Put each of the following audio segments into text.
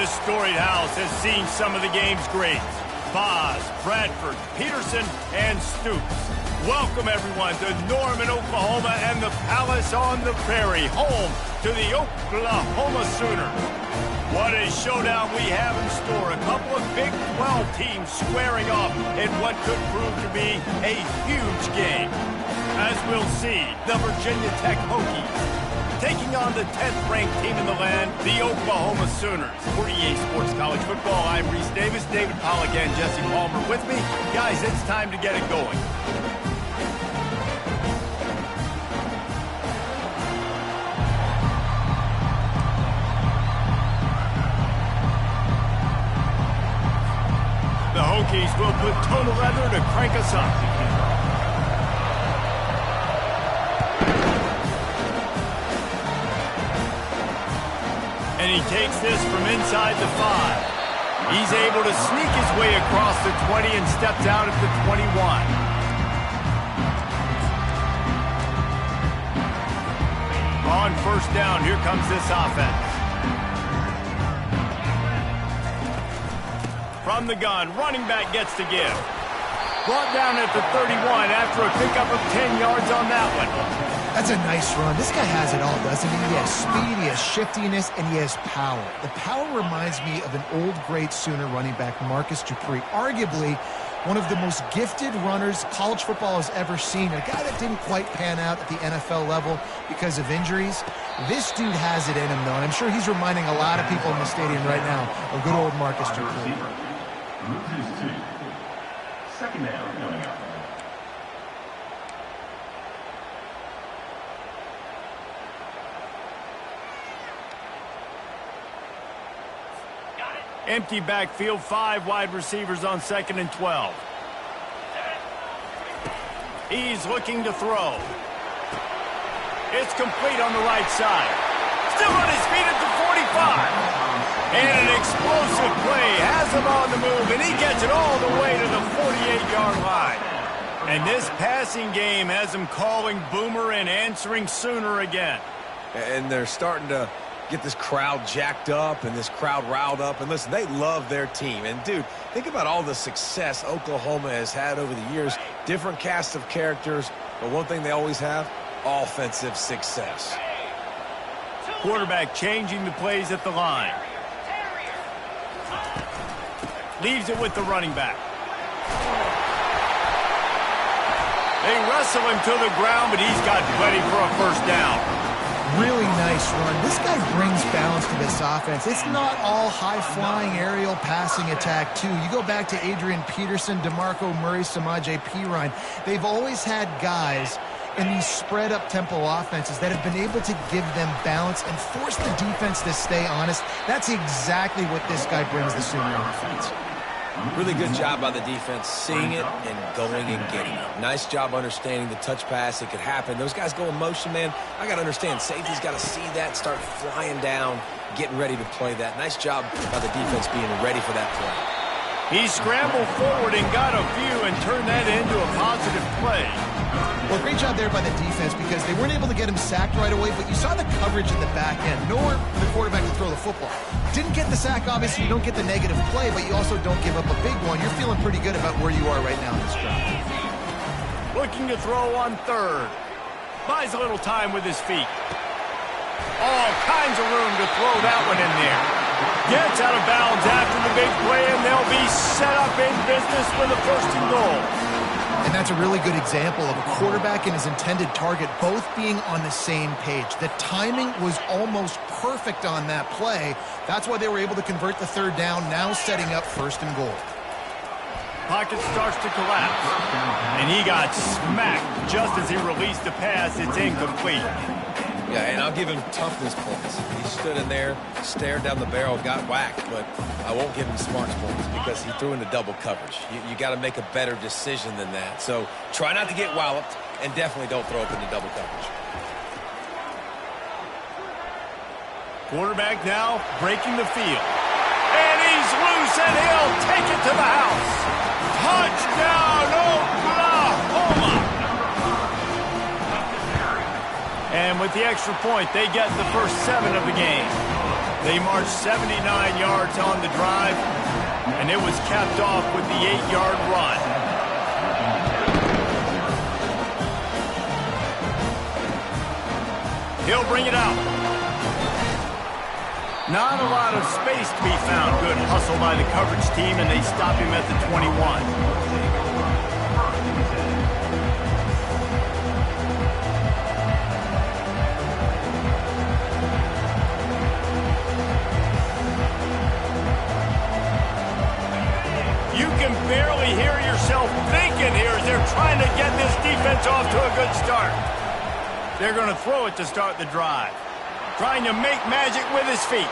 This storied house has seen some of the game's greats. Boz, Bradford, Peterson, and Stoops. Welcome, everyone, to Norman, Oklahoma, and the Palace on the Prairie, home to the Oklahoma Sooners. What a showdown we have in store. A couple of Big 12 teams squaring off in what could prove to be a huge game. As we'll see, the Virginia Tech Hokies taking on the 10th-ranked team in the land, the Oklahoma Sooners. For EA Sports College Football, I'm Reese Davis, David Pollack, and Jesse Palmer with me. Guys, it's time to get it going. The Hokies will put toe to leather to crank us up. And he takes this from inside the 5. He's able to sneak his way across the 20 and steps out at the 21. On first down, here comes this offense. From the gun, running back gets to give. Brought down at the 31 after a pickup of 10 yards on that one. That's a nice run. This guy has it all, doesn't he? He has speed, he has shiftiness, and he has power. The power reminds me of an old, great Sooner running back, Marcus Dupree. Arguably one of the most gifted runners college football has ever seen. A guy that didn't quite pan out at the NFL level because of injuries. This dude has it in him, though, and I'm sure he's reminding a lot of people in the stadium right now of good old Marcus Dupree. Second down coming up. Empty backfield, 5 wide receivers on 2nd and 12. He's looking to throw. It's complete on the right side. Still on his feet at the 45. And an explosive play has him on the move, and he gets it all the way to the 48-yard line. And this passing game has him calling Boomer and answering Sooner again. And they're starting to get this crowd jacked up and this crowd riled up. And listen, they love their team. And, dude, think about all the success Oklahoma has had over the years. Different cast of characters. But one thing they always have, offensive success. Quarterback changing the plays at the line. Leaves it with the running back. They wrestle him to the ground, but he's got plenty for a first down. Really nice run. This guy brings balance to this offense. It's not all high-flying aerial passing attack, too. You go back to Adrian Peterson, DeMarco Murray, Samaje Perine. They've always had guys in these spread-up tempo offenses that have been able to give them balance and force the defense to stay honest. That's exactly what this guy brings the Sooner offense. Really good job by the defense, seeing it and going and getting it. Nice job understanding the touch pass. It could happen. Those guys go in motion, man. I got to understand, safety's got to see that, start flying down, getting ready to play that. Nice job by the defense being ready for that play. He scrambled forward and got a few and turned that into a positive play. Well, great job there by the defense because they weren't able to get him sacked right away, but you saw the coverage in the back end. Nowhere for the quarterback to throw the football. Didn't get the sack, obviously. You don't get the negative play, but you also don't give up a big one. You're feeling pretty good about where you are right now in this drive. Looking to throw on 3rd. Buys a little time with his feet. All kinds of room to throw that one in there. Gets out of bounds after the big play, and they'll be set up in business for the 1st and goal. And that's a really good example of a quarterback and his intended target both being on the same page. The timing was almost perfect on that play. That's why they were able to convert the 3rd down, now setting up 1st and goal. Pocket starts to collapse. And he got smacked just as he released the pass. It's incomplete. Yeah, and I'll give him toughness points. He stood in there, stared down the barrel, got whacked, but I won't give him smarts points because he threw into double coverage. You got to make a better decision than that. So try not to get walloped, and definitely don't throw up into double coverage. Quarterback now breaking the field. And he's loose, and he'll take it to the house. Touchdown, Oklahoma! And with the extra point, they get the first 7 of the game. They marched 79 yards on the drive, and it was capped off with the 8-yard run. He'll bring it out. Not a lot of space to be found. Good hustle by the coverage team, and they stop him at the 21. You can barely hear yourself thinking here as they're trying to get this defense off to a good start. They're going to throw it to start the drive. Trying to make magic with his feet.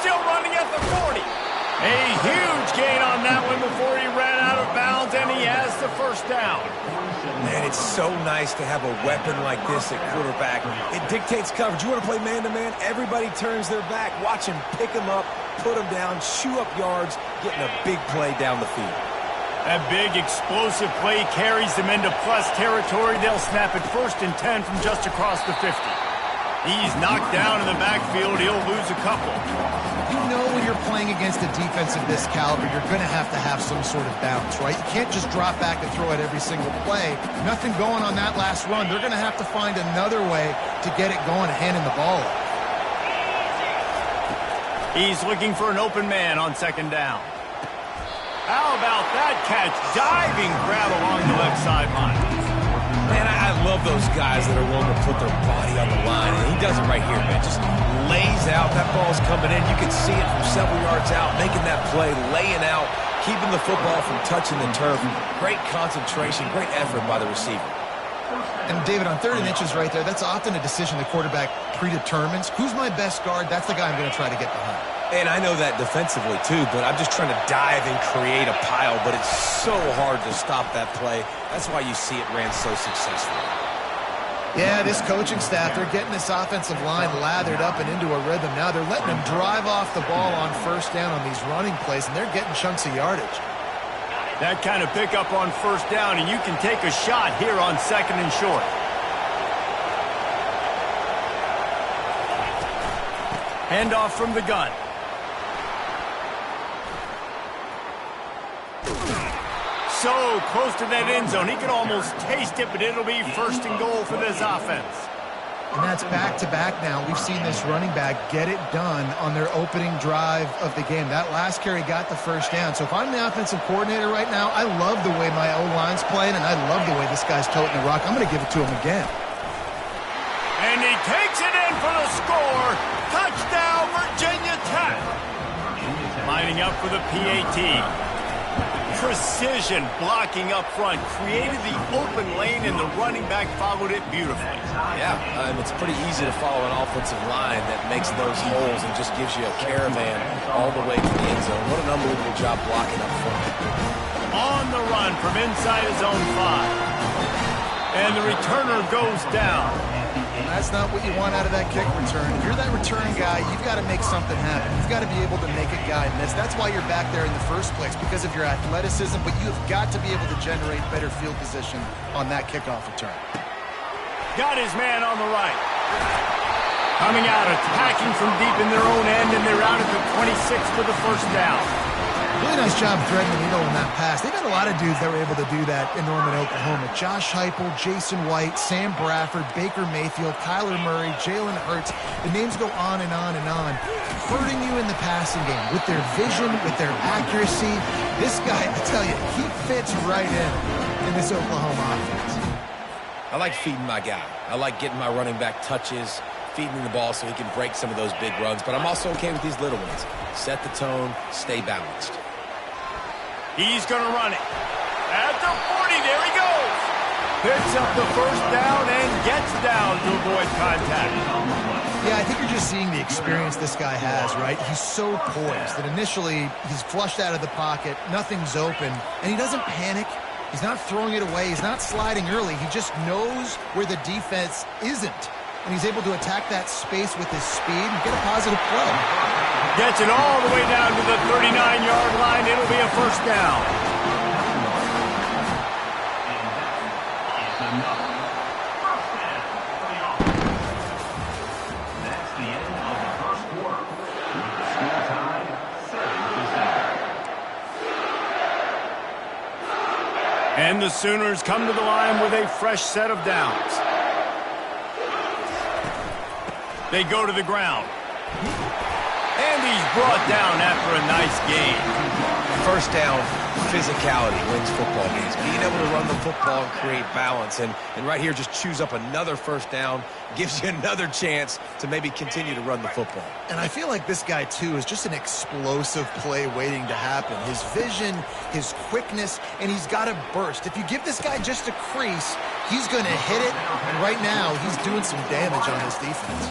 Still running at the 40. A huge gain on that one before he ran out of bounds, and he has the first down. Man, it's so nice to have a weapon like this at quarterback. It dictates coverage. You want to play man-to-man? Everybody turns their back. Watch him pick him up, put him down, chew up yards, getting a big play down the field. That big explosive play carries them into plus territory. They'll snap it 1st and 10 from just across the 50. He's knocked down in the backfield. He'll lose a couple. You know when you're playing against a defense of this caliber, you're going to have some sort of bounce, right? You can't just drop back and throw it every single play. Nothing going on that last run. They're going to have to find another way to get it going and handing the ball off. He's looking for an open man on 2nd down. How about that catch? Diving grab along the left sideline. Man, I love those guys that are willing to put their body on the line. And he does it right here, man. Just lays out. That ball's coming in. You can see it from several yards out, making that play, laying out, keeping the football from touching the turf. Great concentration, great effort by the receiver. And, David, on 3rd and inches right there, that's often a decision the quarterback predetermines. Who's my best guard? That's the guy I'm going to try to get behind. And I know that defensively, too, but I'm just trying to dive and create a pile, but it's so hard to stop that play. That's why you see it ran so successfully. Yeah, this coaching staff, they're getting this offensive line lathered up and into a rhythm now. They're letting them drive off the ball on 1st down on these running plays, and they're getting chunks of yardage. That kind of pickup on 1st down, and you can take a shot here on 2nd and short. Handoff from the gun. So close to that end zone. He could almost taste it, but it'll be 1st and goal for this offense. And that's back-to-back now. We've seen this running back get it done on their opening drive of the game. That last carry got the 1st down. So if I'm the offensive coordinator right now, I love the way my O-line's playing, and I love the way this guy's toting the rock. I'm going to give it to him again. And he takes it in for the score. Touchdown, Virginia Tech. Lining up for the PAT. Precision blocking up front, created the open lane, and the running back followed it beautifully. Yeah, it's pretty easy to follow an offensive line that makes those holes and just gives you a caravan all the way to the end zone. What an unbelievable job blocking up front. On the run from inside his own 5. And the returner goes down. That's not what you want out of that kick return. If you're that return guy, you've got to make something happen. You've got to be able to make a guy miss. That's why you're back there in the first place, because of your athleticism, but you have got to be able to generate better field position on that kickoff return. Got his man on the right. Coming out, attacking from deep in their own end, and they're out at the 26 for the 1st down. Really nice job threading the needle in that pass. They've got a lot of dudes that were able to do that in Norman, Oklahoma. Josh Heupel, Jason White, Sam Bradford, Baker Mayfield, Kyler Murray, Jalen Hurts. The names go on and on and on. Hurting you in the passing game with their vision, with their accuracy. This guy, I tell you, he fits right in this Oklahoma offense. I like feeding my guy. I like getting my running back touches, feeding the ball so he can break some of those big runs. But I'm also okay with these little ones. Set the tone, stay balanced. He's going to run it. At the 40, there he goes. Picks up the 1st down and gets down to avoid contact. Yeah, I think you're just seeing the experience this guy has, right? He's so poised that initially he's flushed out of the pocket, nothing's open, and he doesn't panic. He's not throwing it away. He's not sliding early. He just knows where the defense isn't, and he's able to attack that space with his speed and get a positive play. Gets it all the way down to the 39-yard line. It'll be a 1st down. the Sooners come to the line with a fresh set of downs. They go to the ground. And he's brought down after a nice gain. First down, physicality wins football games. Being able to run the football and create balance. And right here, just choose up another first down, gives you another chance to maybe continue to run the football. And I feel like this guy, too, is just an explosive play waiting to happen. His vision, his quickness, and he's got a burst. If you give this guy just a crease, he's going to hit it. And right now, he's doing some damage on this defense.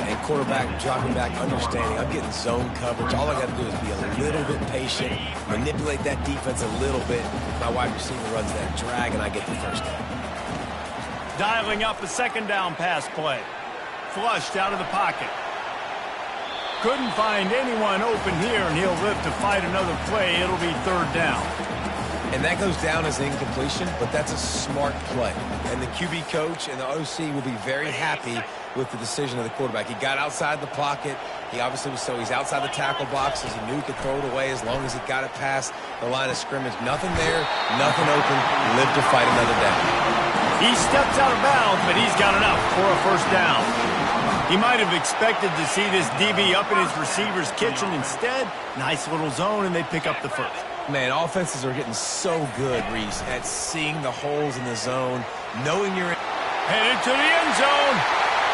And quarterback dropping back, understanding. I'm getting zone coverage. All I got to do is be a little bit patient, manipulate that defense a little bit. My wide receiver runs that drag, and I get the first down. Dialing up a second down pass play. Flushed out of the pocket. Couldn't find anyone open here, and he'll live to fight another play. It'll be third down. And that goes down as incompletion, but that's a smart play. And the QB coach and the OC will be very happy with the decision of the quarterback. He got outside the pocket. He obviously was he's outside the tackle boxes. He knew he could throw it away as long as he got it past the line of scrimmage. Nothing there, nothing open. Live to fight another down. He steps out of bounds, but he's got enough for a first down. He might have expected to see this DB up in his receiver's kitchen. Instead, nice little zone, and they pick up the first. Man, offenses are getting so good, Reese, at seeing the holes in the zone, knowing you're in. Headed to the end zone,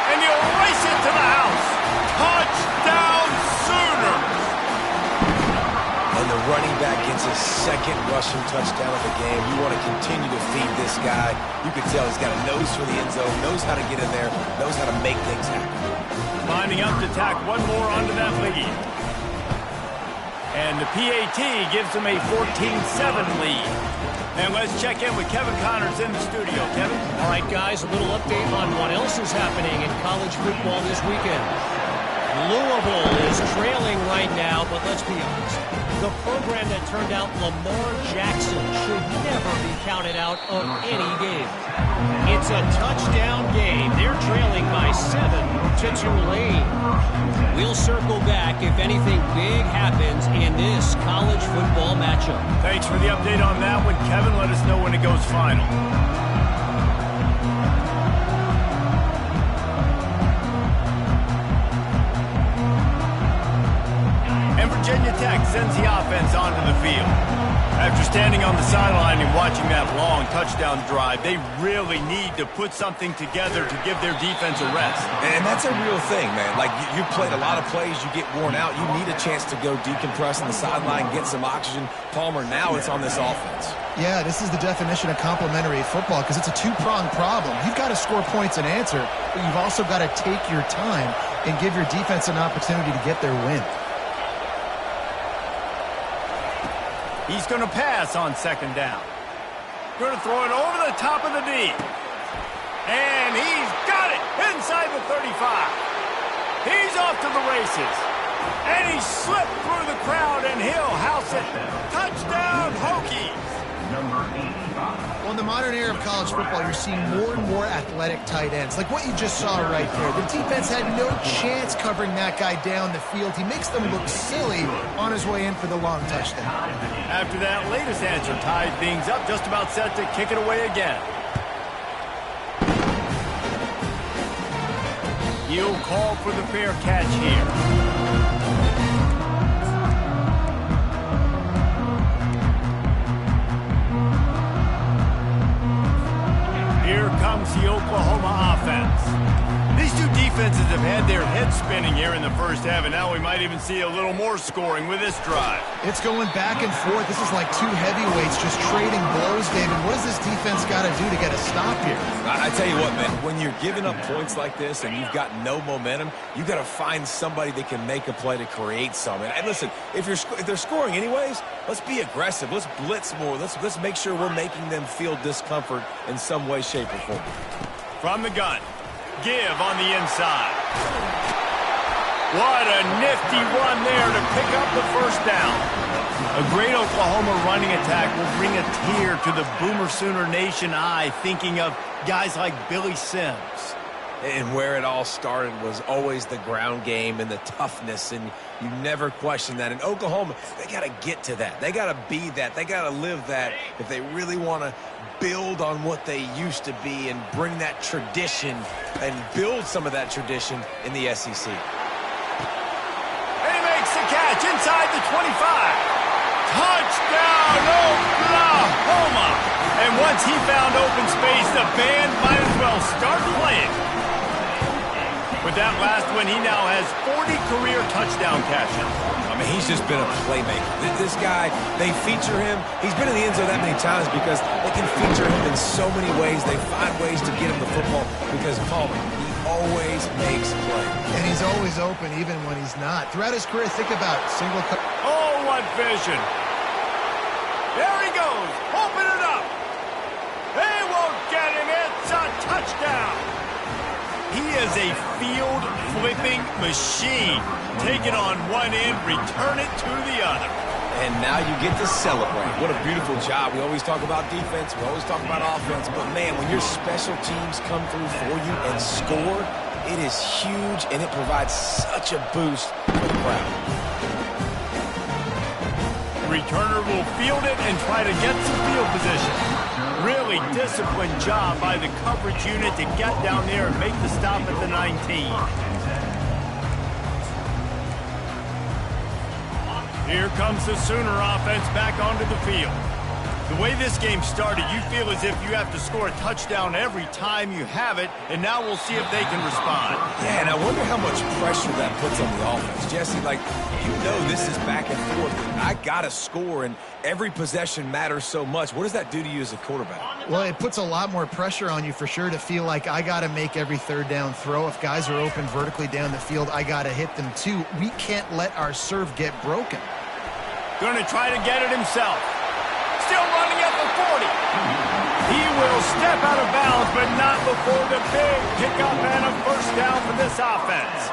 and he'll race it to the house. Touchdown, Sooners! And the running back gets his second rushing touchdown of the game. You want to continue to feed this guy. You can tell he's got a nose for the end zone, knows how to get in there, knows how to make things happen. Lining up to tack one more onto that lead. And the PAT gives them a 14-7 lead. And let's check in with Kevin Connors in the studio. Kevin? All right, guys, a little update on what else is happening in college football this weekend. Louisville is trailing right now, but let's be honest. The program that turned out Lamar Jackson should never be counted out of any game. It's a touchdown game. They're trailing by 7 to Tulane. We'll circle back if anything big happens in this college football matchup. Thanks for the update on that one, Kevin. Let us know when it goes final. And Virginia Tech sends the offense onto the field. After standing on the sideline and watching that long touchdown drive, they really need to put something together to give their defense a rest. And that's a real thing, man. Like, you played a lot of plays, you get worn out. You need a chance to go decompress on the sideline, get some oxygen. Palmer, now it's on this offense. Yeah, this is the definition of complementary football because it's a two-pronged problem. You've got to score points and answer, but you've also got to take your time and give your defense an opportunity to get their win. He's going to pass on second down. Going to throw it over the top of the D. And he's got it inside the 35. He's off to the races. And he slipped through the crowd, and he'll house it. Touchdown, Hokies. Number 85. Well, in the modern era of college football, you're seeing more and more athletic tight ends. Like what you just saw right there. The defense had no chance covering that guy down the field. He makes them look silly on his way in for the long touchdown. After that latest answer tied things up, just about set to kick it away again. He'll call for the fair catch here. Here comes the Oklahoma offense. These two defenses have had their heads spinning here in the first half, and now we might even see a little more scoring with this drive. It's going back and forth. This is like two heavyweights just trading blows, David. What does this defense got to do to get a stop here? I tell you what, man, when you're giving up points like this and you've got no momentum, you got to find somebody that can make a play to create something. And listen, if they're scoring anyways, let's be aggressive. Let's blitz more. Let's make sure we're making them feel discomfort in some way, shape, or form. From the gun. Give on the inside. What a nifty run there to pick up the first down. A great Oklahoma running attack will bring a tear to the Boomer Sooner Nation eye, thinking of guys like Billy Sims. And where it all started was always the ground game and the toughness, and you never question that. In Oklahoma, they got to get to that. They got to be that. They got to live that if they really want to build on what they used to be and bring that tradition and build some of that tradition in the SEC. And he makes the catch inside the 25. Touchdown, Oklahoma! And once he found open space, the band might as well start playing. With that last one, he now has 40 career touchdown catches. I mean, he's just been a playmaker. This guy, they feature him. He's been in the end zone that many times because they can feature him in so many ways. They find ways to get him the football because, Paul, he always makes plays. And he's always open even when he's not. Throughout his career, think about single... Oh, what vision. There he goes. Open it up. They won't get him. It's a touchdown. He is a field-flipping machine. Take it on one end, return it to the other. And now you get to celebrate. What a beautiful job. We always talk about defense. We always talk about offense. But, man, when your special teams come through for you and score, it is huge, and it provides such a boost for the crowd. Returner will field it and try to get some field position. Really disciplined job by the coverage unit to get down there and make the stop at the 19. Here comes the Sooner offense back onto the field. The way this game started, you feel as if you have to score a touchdown every time you have it, and now we'll see if they can respond. Yeah, and I wonder how much pressure that puts on the offense. Jesse, like, you know this is back and forth. I got to score, and every possession matters so much. What does that do to you as a quarterback? Well, it puts a lot more pressure on you for sure to feel like I got to make every third down throw. If guys are open vertically down the field, I got to hit them too. We can't let our serve get broken. Going to try to get it himself. Still running at the 40. He will step out of bounds, but not before the big kickoff and a first down for this offense.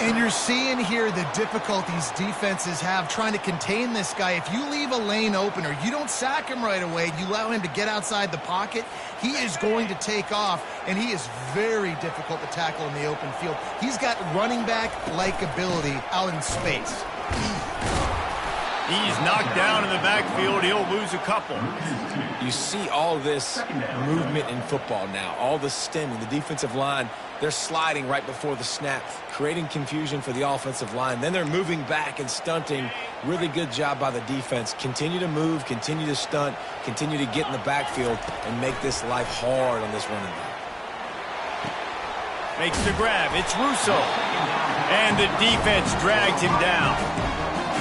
And you're seeing here the difficulties defenses have trying to contain this guy. If you leave a lane open or you don't sack him right away, you allow him to get outside the pocket, he is going to take off, and he is very difficult to tackle in the open field. He's got running back-like ability out in space. He's knocked down in the backfield. He'll lose a couple. You see all this movement in football now, all the stemming, the defensive line, they're sliding right before the snap, creating confusion for the offensive line. Then they're moving back and stunting. Really good job by the defense. Continue to move, continue to stunt, continue to get in the backfield and make this life hard on this running back. Makes the grab. It's Russo. And the defense drags him down.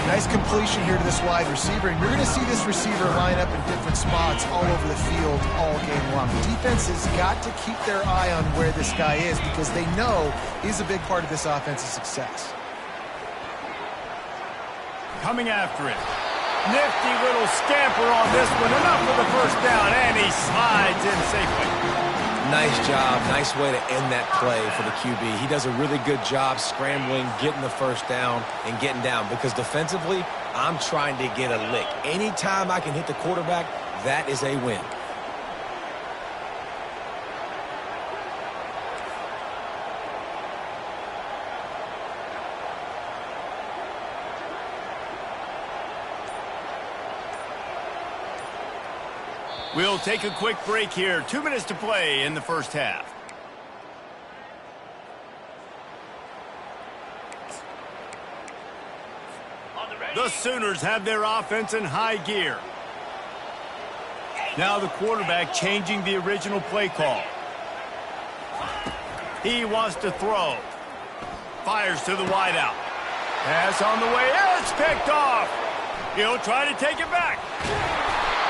Nice completion here to this wide receiver, and you're going to see this receiver line up in different spots all over the field all game long. The defense has got to keep their eye on where this guy is because they know he's a big part of this offense's success. Coming after it. Nifty little scamper on this one. Enough for the first down, and he slides in safely. Nice job. Nice way to end that play for the QB. He does a really good job scrambling, getting the first down, and getting down. Because defensively, I'm trying to get a lick. Anytime I can hit the quarterback, that is a win. We'll take a quick break here. 2 minutes to play in the first half. The Sooners have their offense in high gear. Now the quarterback changing the original play call. He wants to throw. Fires to the wideout. Pass on the way. It's picked off. He'll try to take it back.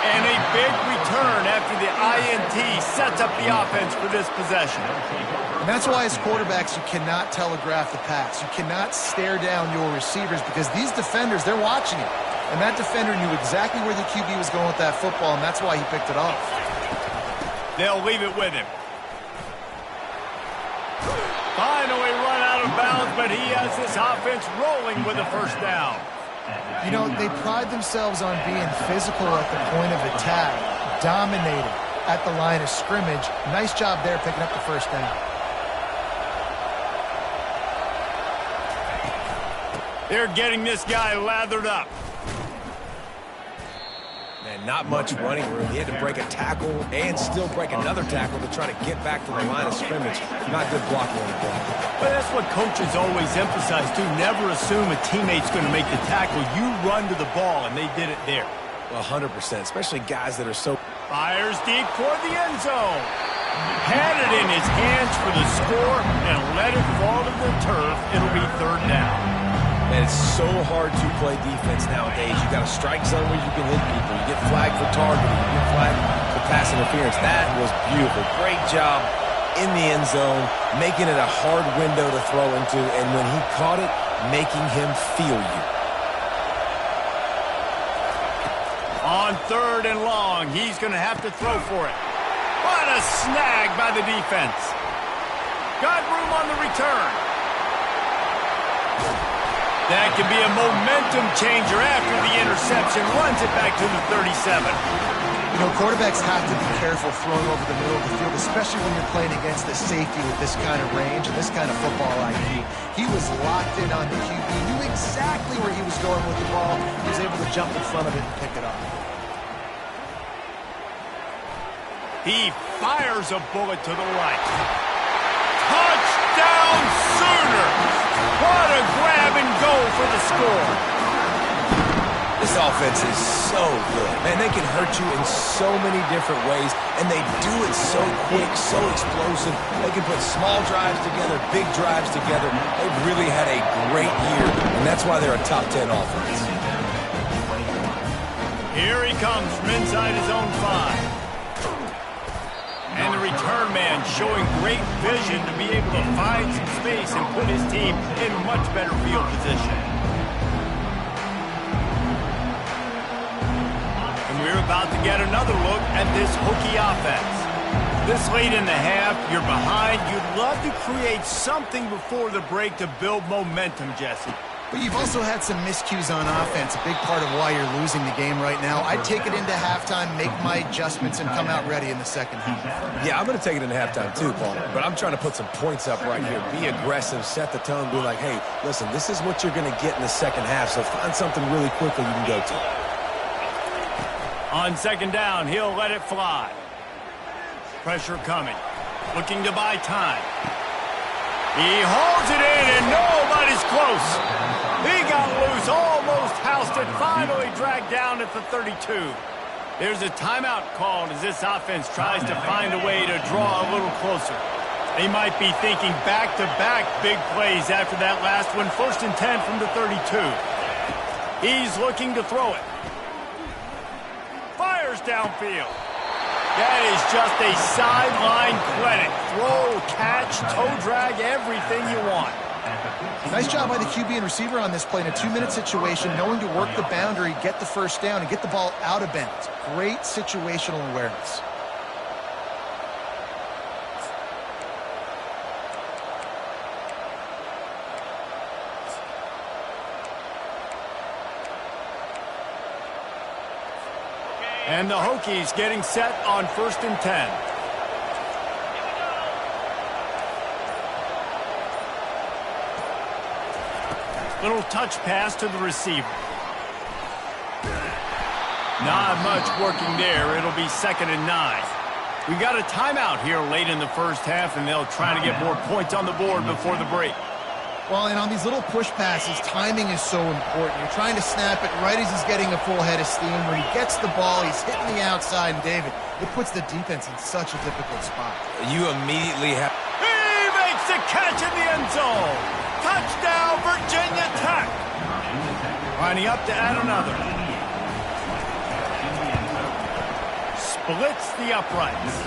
And a big return after the INT sets up the offense for this possession. And that's why as quarterbacks, you cannot telegraph the pass. You cannot stare down your receivers because these defenders, they're watching it. And that defender knew exactly where the QB was going with that football, and that's why he picked it off. They'll leave it with him. Finally run out of bounds, but he has this offense rolling with a first down. You know, they pride themselves on being physical at the point of attack, dominating at the line of scrimmage. Nice job there picking up the first down. They're getting this guy lathered up. Man, not much running room. He had to break a tackle and still break another tackle to try to get back to the line of scrimmage. Not good blocking on the play. But that's what coaches always emphasize, too. Never assume a teammate's going to make the tackle. You run to the ball, and they did it there. 100%, especially guys that are so... Fires deep toward the end zone. Had it in his hands for the score and let it fall to the turf. It'll be third down. Man, it's so hard to play defense nowadays. You got a strike zone where you can hit people. You get flagged for targeting. You get flagged for pass interference. That was beautiful. Great job in the end zone, making it a hard window to throw into, and when he caught it, making him feel you. On third and long, he's going to have to throw for it. What a snag by the defense. Got room on the return. That could be a momentum changer after the interception. Runs it back to the 37. You know, quarterbacks have to be careful throwing over the middle of the field, especially when you're playing against the safety with this kind of range and this kind of football IQ. He was locked in on the QB, knew exactly where he was going with the ball. He was able to jump in front of it and pick it up. He fires a bullet to the right. Touchdown Sooners! What a grab and go for the score. This offense is so good. Man, they can hurt you in so many different ways, and they do it so quick, so explosive. They can put small drives together, big drives together. They've really had a great year, and that's why they're a top 10 offense. Here he comes from inside his own 5. And the return man showing great vision to be able to find some space and put his team in much better field position. And we're about to get another look at this Hokie offense. This late in the half, you're behind. You'd love to create something before the break to build momentum, Jesse. But you've also had some miscues on offense, a big part of why you're losing the game right now. I'd take it into halftime, make my adjustments, and come out ready in the second half. Yeah, I'm going to take it into halftime too, Paul. But I'm trying to put some points up right here. Be aggressive, set the tone, be like, hey, listen, this is what you're going to get in the second half, so find something really quickly you can go to. On second down, he'll let it fly. Pressure coming. Looking to buy time. He holds it in, and nobody's close. He got loose, almost housed it, finally dragged down at the 32. There's a timeout called as this offense tries to find a way to draw a little closer. They might be thinking back-to-back big plays after that last one. 1st and 10 from the 32. He's looking to throw it. Fires downfield. That is just a sideline clinic. Throw, catch, toe drag, everything you want. Nice job by the QB and receiver on this play in a 2-minute situation, knowing to work the boundary, get the first down, and get the ball out of bounds. Great situational awareness. And the Hokies getting set on 1st and 10. Little touch pass to the receiver. Not much working there. It'll be 2nd and 9. We got a timeout here late in the first half, and they'll try to get more points on the board before the break. Well, and on these little push passes, timing is so important. You're trying to snap it right as he's getting a full head of steam. When he gets the ball, he's hitting the outside, and David, it puts the defense in such a difficult spot. You immediately have... He makes the catch in the end zone. Touchdown, Virginia Tech. Lining up to add another. Splits the uprights.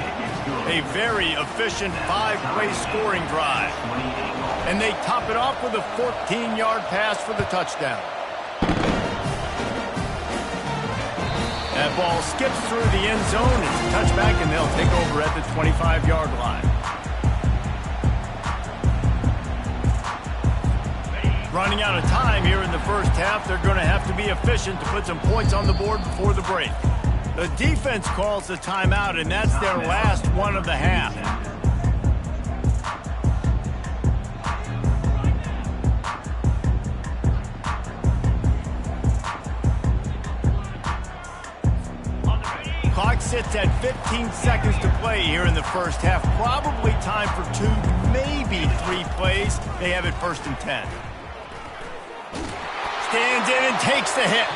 A very efficient 5-play scoring drive. And they top it off with a 14-yard pass for the touchdown. That ball skips through the end zone. It's a touchback, and they'll take over at the 25-yard line. Running out of time here in the first half. They're going to have to be efficient to put some points on the board before the break. The defense calls the timeout, and that's their last one of the half. Clock sits at 15 seconds to play here in the first half. Probably time for 2, maybe 3 plays. They have it 1st and 10. Stands in and takes the hit.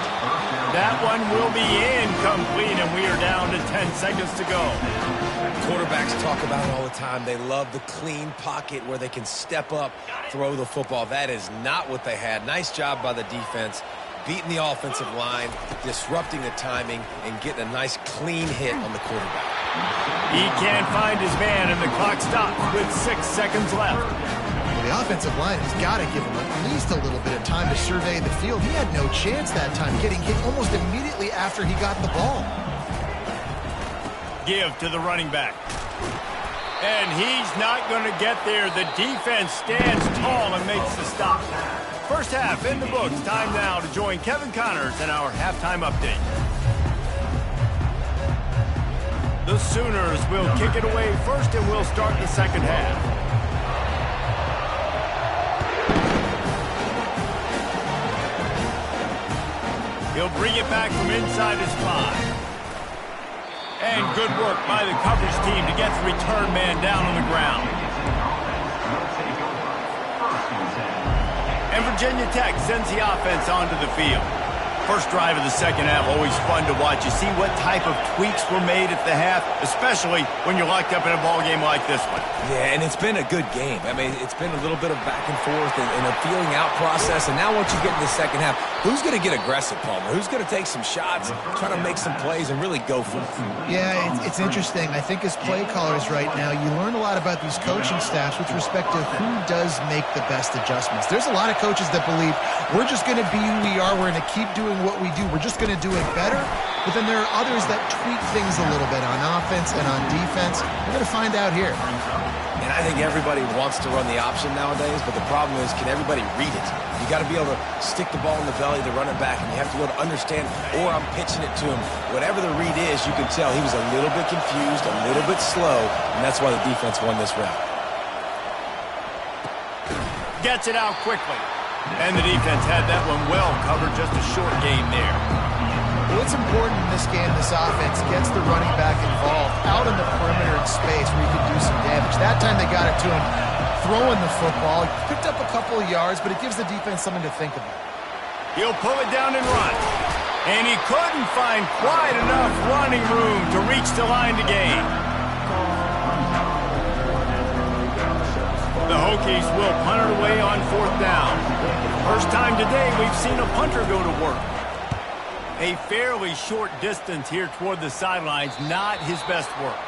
That one will be incomplete, and we are down to 10 seconds to go. Quarterbacks talk about it all the time. They love the clean pocket where they can step up, throw the football. That is not what they had. Nice job by the defense, beating the offensive line, disrupting the timing, and getting a nice clean hit on the quarterback. He can't find his man, and the clock stops with 6 seconds left. Well, the offensive line has got to give him at least a little bit of time to survey the field. He had no chance that time, getting hit almost immediately after he got the ball. Give to the running back. And he's not going to get there. The defense stands tall and makes the stop. First half in the books. Time now to join Kevin Connors in our halftime update. The Sooners will kick it away first, and we'll start the second half. He'll bring it back from inside his 5. And good work by the coverage team to get the return man down on the ground. And Virginia Tech sends the offense onto the field. First drive of the second half, always fun to watch. You see what type of tweaks were made at the half, especially when you're locked up in a ball game like this one. Yeah, and it's been a good game. I mean, it's been a little bit of back and forth and a feeling out process. And now once you get in the second half, who's going to get aggressive, Palmer? Who's going to take some shots, try to make some plays, and really go for it? Yeah, it's interesting. I think as play callers right now, you learn a lot about these coaching staffs with respect to who does make the best adjustments. There's a lot of coaches that believe we're just going to be who we are. We're going to keep doing what we do. We're just going to do it better. But then there are others that tweak things a little bit on offense and on defense. We're going to find out here. And I think everybody wants to run the option nowadays, but the problem is, can everybody read it? You got to be able to stick the ball in the belly of the running back, and you have to be able to understand, or I'm pitching it to him. Whatever the read is, you can tell he was a little bit confused, a little bit slow, and that's why the defense won this round. Gets it out quickly. And the defense had that one well covered, just a short game there. What's important in this game, this offense gets the running back involved out in the perimeter in space where you can do some damage. That time they got it to him throwing the football. He picked up a couple of yards, but it gives the defense something to think about. He'll pull it down and run. And he couldn't find quite enough running room to reach the line to gain. The Hokies will punt it away on 4th down. First time today we've seen a punter go to work. A fairly short distance here toward the sidelines, not his best work.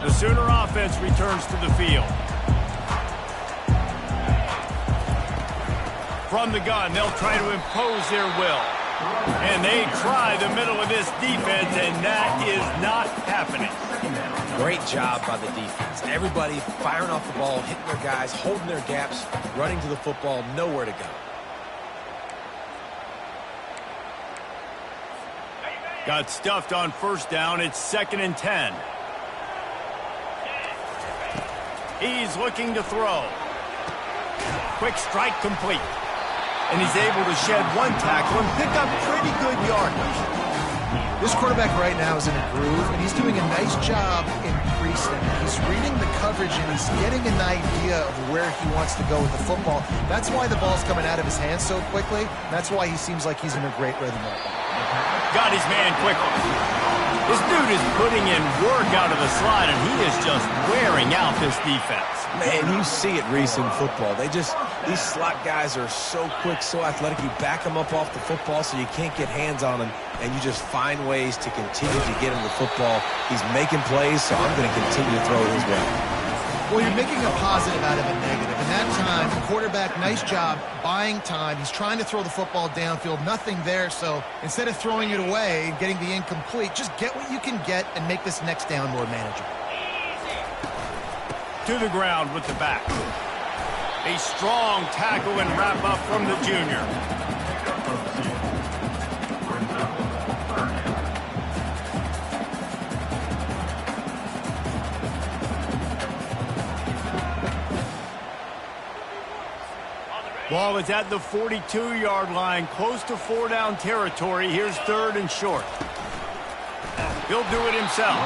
The Sooner offense returns to the field. From the gun, they'll try to impose their will. And they try the middle of this defense, and that is not happening. Great job by the defense. Everybody firing off the ball, hitting their guys, holding their gaps, running to the football, nowhere to go. Got stuffed on 1st down. It's 2nd and 10. He's looking to throw. Quick strike complete. And he's able to shed one tackle and pick up pretty good yardage. This quarterback right now is in a groove, and he's doing a nice job in pre-snap. He's reading the coverage, and he's getting an idea of where he wants to go with the football. That's why the ball's coming out of his hands so quickly. That's why he seems like he's in a great rhythm right now. Got his man quickly. This dude is putting in work out of the slot, and he is just wearing out this defense. Man, you see it, Reese, in football. These slot guys are so quick, so athletic. You back them up off the football so you can't get hands on him, and you just find ways to continue to get him the football. He's making plays, so I'm going to continue to throw it his way. Well, you're making a positive out of a negative. In that time, the quarterback, nice job, buying time. He's trying to throw the football downfield. Nothing there, so instead of throwing it away and getting the incomplete, just get what you can get and make this next down more manageable. To the ground with the back. A strong tackle and wrap up from the junior. Ball is at the 42-yard line, close to 4-down territory. Here's 3rd and short. He'll do it himself.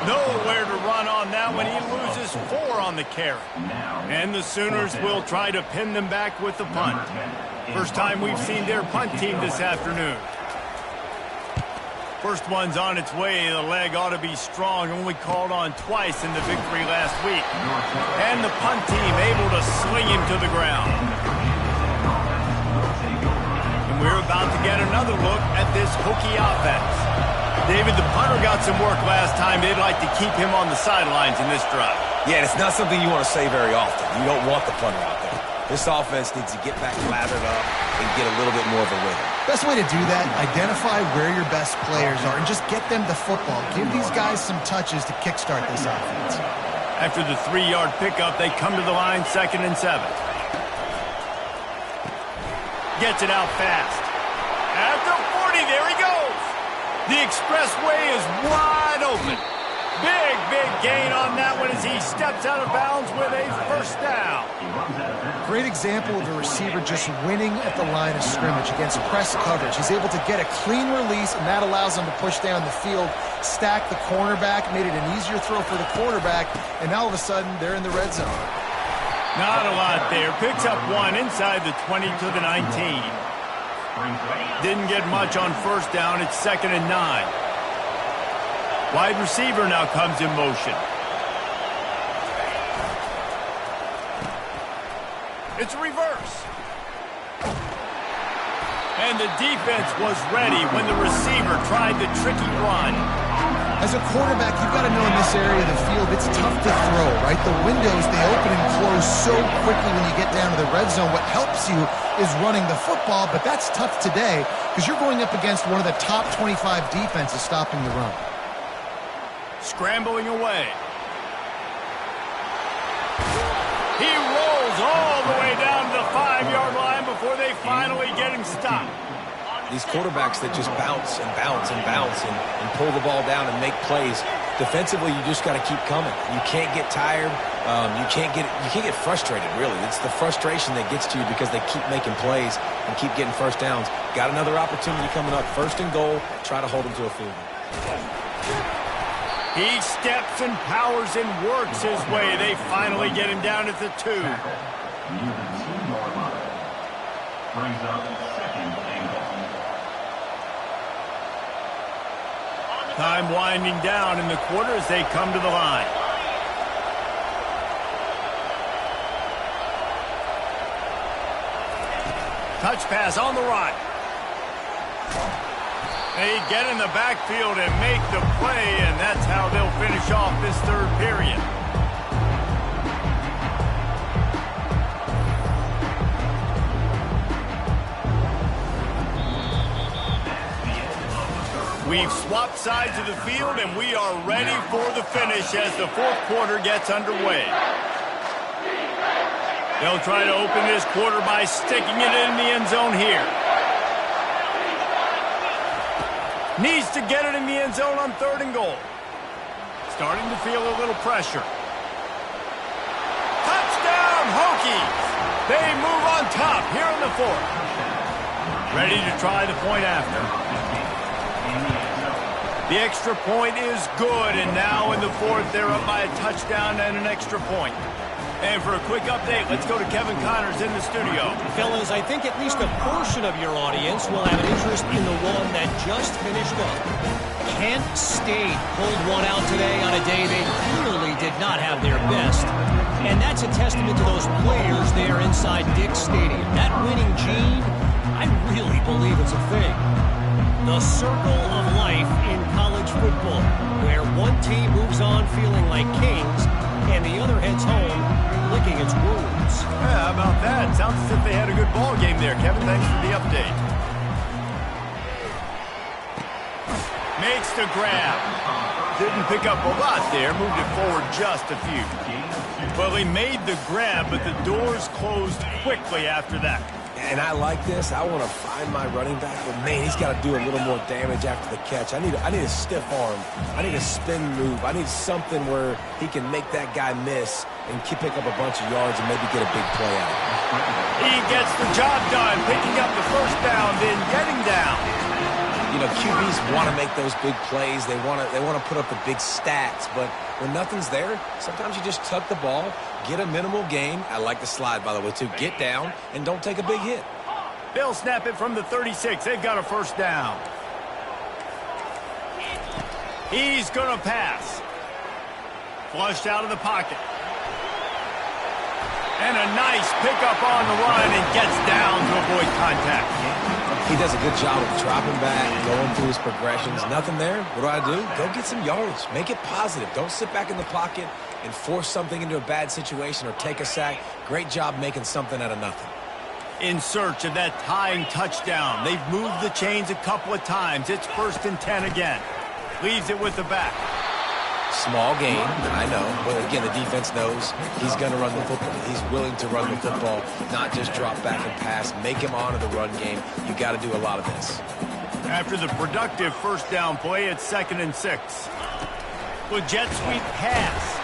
Nowhere to run on that one. He loses 4 on the carry. And the Sooners will try to pin them back with the punt. First time we've seen their punt team this afternoon. First one's on its way. The leg ought to be strong. Only called on twice in the victory last week. And the punt team able to sling him to the ground. And we're about to get another look at this Hokie offense. David, the punter got some work last time. They'd like to keep him on the sidelines in this drive. Yeah, it's not something you want to say very often. You don't want the punter out there. This offense needs to get back lathered up and get a little bit more of a rhythm. Best way to do that, identify where your best players are and just get them the football. Give these guys some touches to kickstart this offense. After the 3-yard pickup, they come to the line 2nd and 7. Gets it out fast. At the 40, there he goes. The expressway is wide open. Big gain on that one as he steps out of bounds with a first down. Great example of a receiver just winning at the line of scrimmage against press coverage. He's able to get a clean release, and that allows him to push down the field, stack the cornerback, made it an easier throw for the quarterback, and now all of a sudden they're in the red zone. Not a lot there. Picks up 1 inside the 20 to the 19. Didn't get much on first down. It's 2nd and 9. Wide receiver now comes in motion. It's a reverse. And the defense was ready when the receiver tried the tricky run. As a quarterback, you've got to know in this area of the field, it's tough to throw, right? The windows, they open and close so quickly when you get down to the red zone. What helps you is running the football, but that's tough today because you're going up against one of the top 25 defenses stopping the run. Scrambling away. He rolls all the way down to the 5-yard line before they finally get him stopped. These quarterbacks that just bounce and bounce and bounce and pull the ball down and make plays. Defensively, you just got to keep coming. You can't get tired. You can't get frustrated, really. It's the frustration that gets to you because they keep making plays and keep getting first downs. Got another opportunity coming up. 1st and goal. Try to hold them to a field goal. He steps and powers and works his way. They finally get him down at the 2. Brings up 2nd and goal. Time winding down in the quarter as they come to the line. Touch pass on the right. They get in the backfield and make the play, and that's how they'll finish off this 3rd period. We've swapped sides of the field, and we are ready for the finish as the 4th quarter gets underway. They'll try to open this quarter by sticking it in the end zone here. Needs to get it in the end zone on 3rd and goal. Starting to feel a little pressure. Touchdown, Hokies! They move on top here in the 4th. Ready to try the point after. The extra point is good, and now in the 4th, they're up by a touchdown and an extra point. And for a quick update, let's go to Kevin Connors in the studio. Fellas, I think at least a portion of your audience will have an interest in the one that just finished up. Kent State pulled one out today on a day they clearly did not have their best. And that's a testament to those players there inside Dick's Stadium. That winning gene, I really believe it's a thing. The circle of life in college football, where one team moves on feeling like kings and the other heads home licking its wounds. Yeah, how about that? Sounds as if they had a good ball game there. Kevin, thanks for the update. Makes the grab. Didn't pick up a lot there. Moved it forward just a few. Well, he made the grab, but the doors closed quickly after that. And I like this. I want to find my running back, but man, he's got to do a little more damage after the catch. I need a stiff arm. I need a spin move. I need something where he can make that guy miss and pick up a bunch of yards and maybe get a big play out of it. He gets the job done, picking up the first down, then getting down. You know, QBs want to make those big plays. They want to put up the big stats, but when nothing's there, sometimes you just tuck the ball, get a minimal gain. I like the slide, by the way, too. Get down and don't take a big hit. They'll snap it from the 36. They've got a first down. He's going to pass. Flushed out of the pocket. And a nice pickup on the run and gets down to avoid contact. He does a good job of dropping back, going through his progressions. Nothing there. What do? Go get some yards. Make it positive. Don't sit back in the pocket and force something into a bad situation or take a sack. Great job making something out of nothing. In search of that tying touchdown. They've moved the chains a couple of times. It's 1st and 10 again. Leaves it with the back. Small gain, I know. But again, the defense knows he's going to run the football. He's willing to run the football, not just drop back and pass. Make him honor the run game. You got to do a lot of this. After the productive first down play, it's 2nd and 6. With jet sweep pass.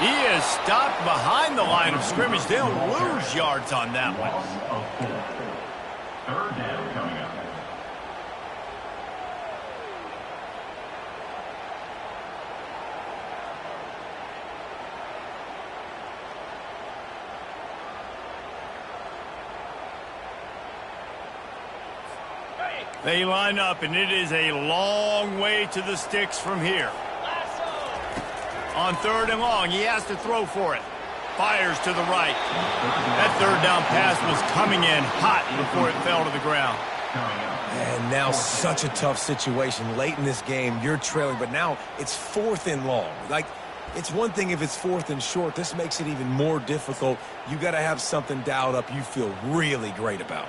He is stopped behind the line of scrimmage. They'll lose yards on that one. 3rd down coming up. They line up, and it is a long way to the sticks from here. On 3rd and long, he has to throw for it. Fires to the right. That 3rd down pass was coming in hot before it fell to the ground. And now such a tough situation. Late in this game, you're trailing, but now it's 4th and long. Like, it's one thing if it's 4th and short. This makes it even more difficult. You got to have something dialed up you feel really great about.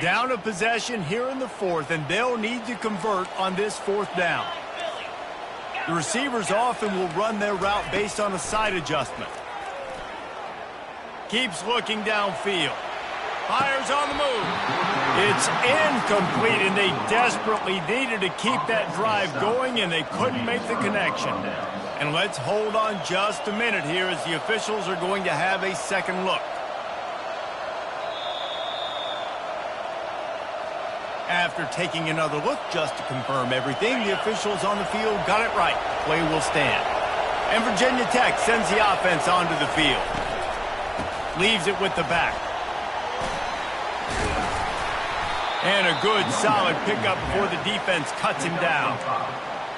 Down a possession here in the 4th, and they'll need to convert on this 4th down. The receivers often will run their route based on a side adjustment. Keeps looking downfield. Fires on the move. It's incomplete, and they desperately needed to keep that drive going, and they couldn't make the connection. And let's hold on just a minute here as the officials are going to have a second look. After taking another look just to confirm everything, the officials on the field got it right. Play will stand. And Virginia Tech sends the offense onto the field. Leaves it with the back. And a good, solid pickup before the defense cuts him down.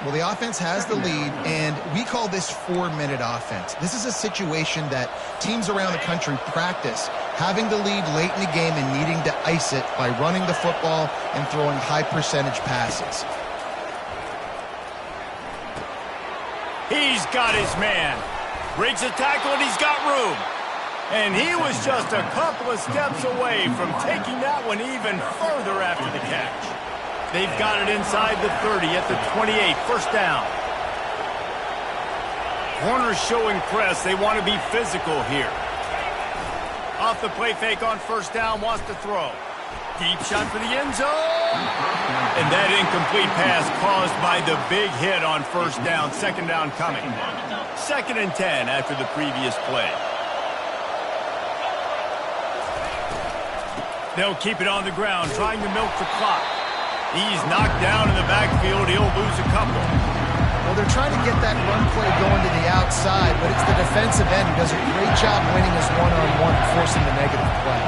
Well, the offense has the lead, and we call this 4-minute offense. This is a situation that teams around the country practice, having the lead late in the game and needing to ice it by running the football and throwing high-percentage passes. He's got his man. Breaks a tackle, and he's got room. And he was just a couple of steps away from taking that one even further after the catch. They've got it inside the 30 at the 28, 1st down. Corners showing press. They want to be physical here. Off the play fake on 1st down, wants to throw. Deep shot for the end zone. And that incomplete pass caused by the big hit on 1st down, 2nd down coming. 2nd and 10 after the previous play. They'll keep it on the ground, trying to milk the clock. He's knocked down in the backfield. He'll lose a couple. Well, they're trying to get that run play going to the outside, but it's the defensive end who does a great job winning his one-on-one and forcing the negative play.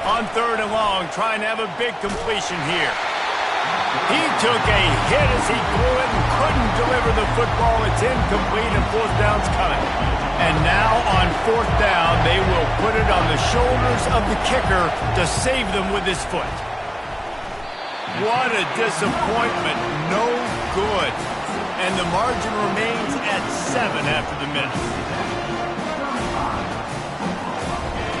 On 3rd and long, trying to have a big completion here. He took a hit as he threw it and couldn't deliver the football. It's incomplete, and 4th down's coming. And now on 4th down, they will put it on the shoulders of the kicker to save them with his foot. What a disappointment. No good. And the margin remains at 7 after the minute.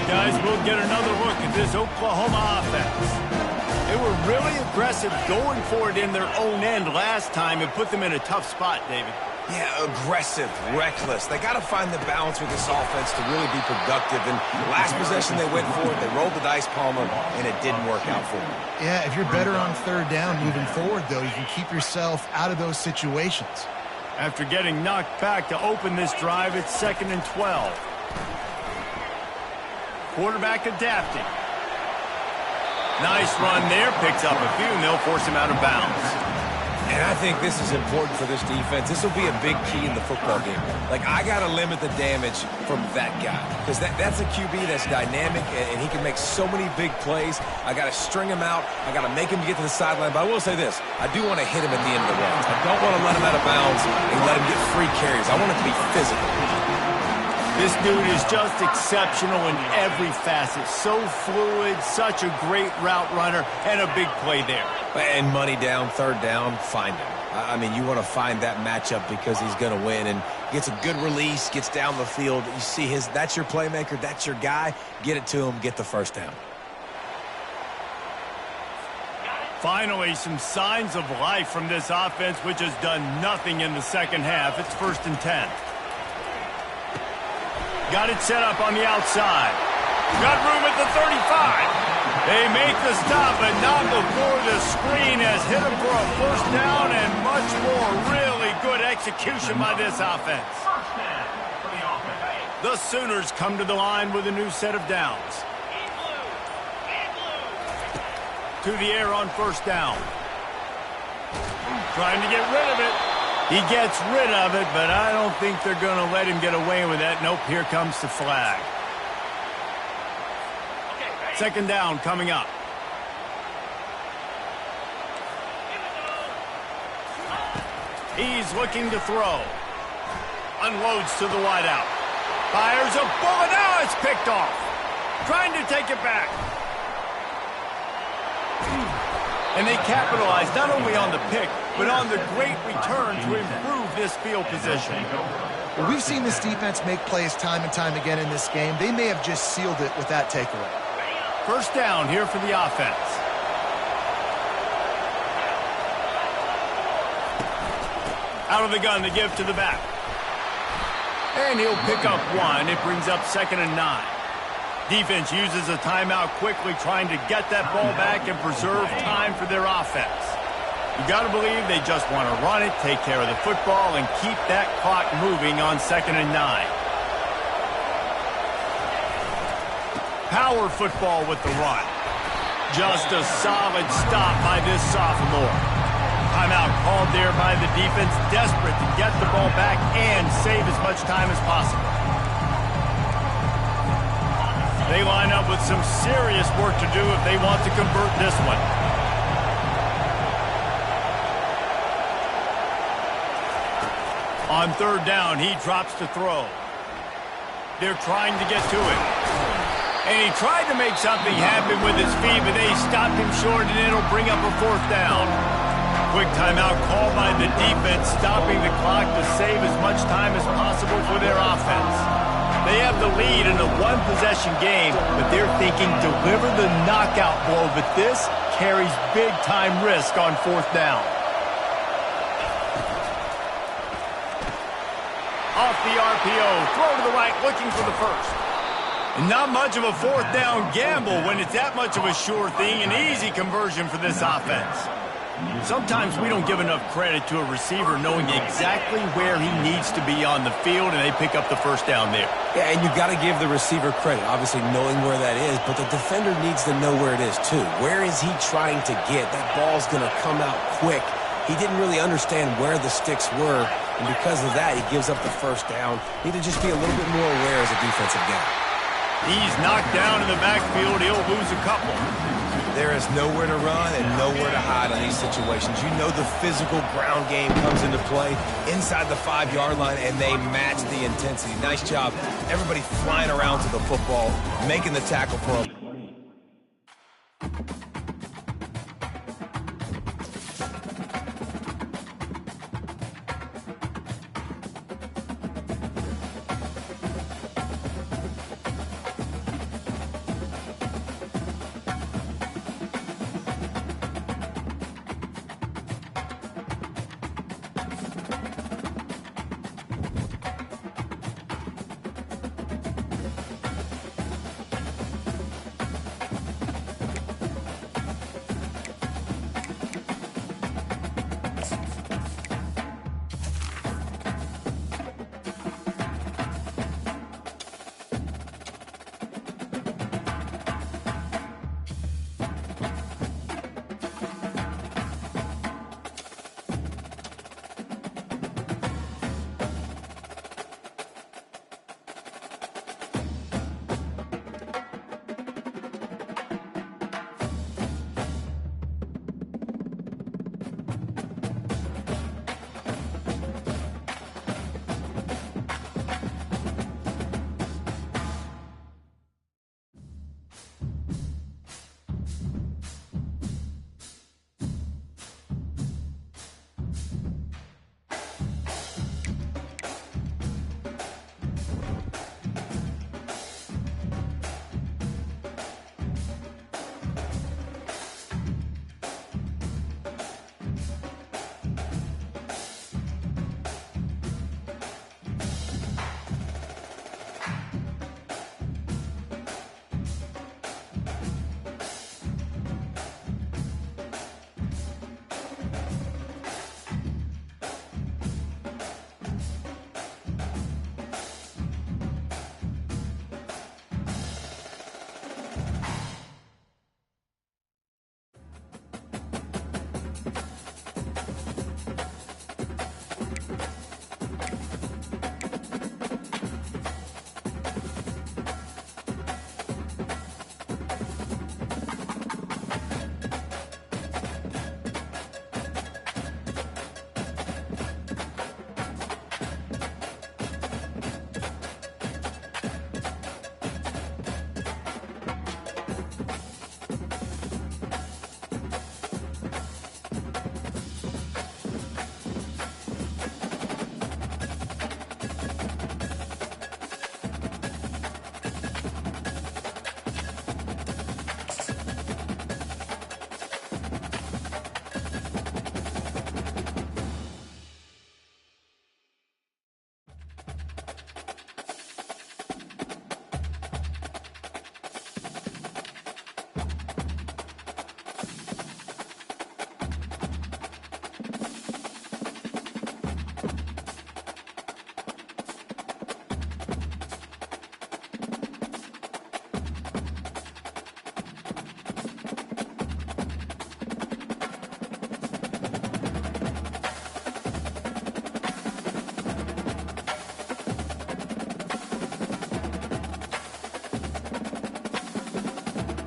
Guys, we'll get another look at this Oklahoma offense. They were really aggressive going for it in their own end last time and put them in a tough spot, David. Yeah, aggressive, reckless. They got to find the balance with this offense to really be productive. And last possession they went for it, they rolled the dice, Palmer, and it didn't work out for them. Yeah, if you're better on third down moving forward, though, you can keep yourself out of those situations. After getting knocked back to open this drive, it's 2nd and 12. Quarterback adapting. Nice run there, picks up a few, and they'll force him out of bounds. And I think this is important for this defense. This will be a big key in the football game. Like, I got to limit the damage from that guy. Because that's a QB that's dynamic, and he can make so many big plays. I got to string him out. I got to make him get to the sideline. But I will say this. I do want to hit him at the end of the runs. I don't want to let him out of bounds and let him get free carries. I want it to be physical. This dude is just exceptional in every facet. So fluid, such a great route runner, and a big play there. And money down, third down, find him. I mean, you want to find that matchup because he's going to win and gets a good release, gets down the field. You see that's your playmaker, that's your guy. Get it to him, get the first down. Finally, some signs of life from this offense, which has done nothing in the second half. It's 1st and 10. Got it set up on the outside. Got room at the 35. They make the stop, but not before the screen has hit him for a first down and much more. Really good execution by this offense. The Sooners come to the line with a new set of downs. To the air on first down. Trying to get rid of it. He gets rid of it, but I don't think they're going to let him get away with that. Nope, here comes the flag. 2nd down coming up. He's looking to throw. Unloads to the wideout. Fires a bullet. Now it's picked off. Trying to take it back. And they capitalize not only on the pick, but on the great return to improve this field position. Well, we've seen this defense make plays time and time again in this game. They may have just sealed it with that takeaway. First down here for the offense. Out of the gun to give to the back. And he'll pick up one. It brings up 2nd and 9. Defense uses a timeout quickly, trying to get that ball back and preserve time for their offense. You got to believe they just want to run it, take care of the football, and keep that clock moving on 2nd and 9. Power football with the run. Just a solid stop by this sophomore. Timeout called there by the defense, desperate to get the ball back and save as much time as possible. They line up with some serious work to do if they want to convert this one. On 3rd down, he drops to throw. They're trying to get to it. And he tried to make something happen with his feet, but they stopped him short, and it'll bring up a 4th down. Quick timeout called by the defense, stopping the clock to save as much time as possible for their offense. They have the lead in a one-possession game, but they're thinking deliver the knockout blow, but this carries big-time risk on 4th down. Off the RPO, throw to the right, looking for the first. Not much of a 4th down gamble when it's that much of a sure thing, an easy conversion for this offense. Sometimes we don't give enough credit to a receiver knowing exactly where he needs to be on the field, and they pick up the first down there. Yeah, and you got to give the receiver credit, obviously knowing where that is, but the defender needs to know where it is too. Where is he trying to get? That ball's going to come out quick. He didn't really understand where the sticks were, and because of that, he gives up the first down. Need to just be a little bit more aware as a defensive guy. He's knocked down in the backfield. He'll lose a couple. There is nowhere to run and nowhere to hide in these situations. You know the physical ground game comes into play inside the 5-yard line, and they match the intensity. Nice job. Everybody flying around to the football, making the tackle for him.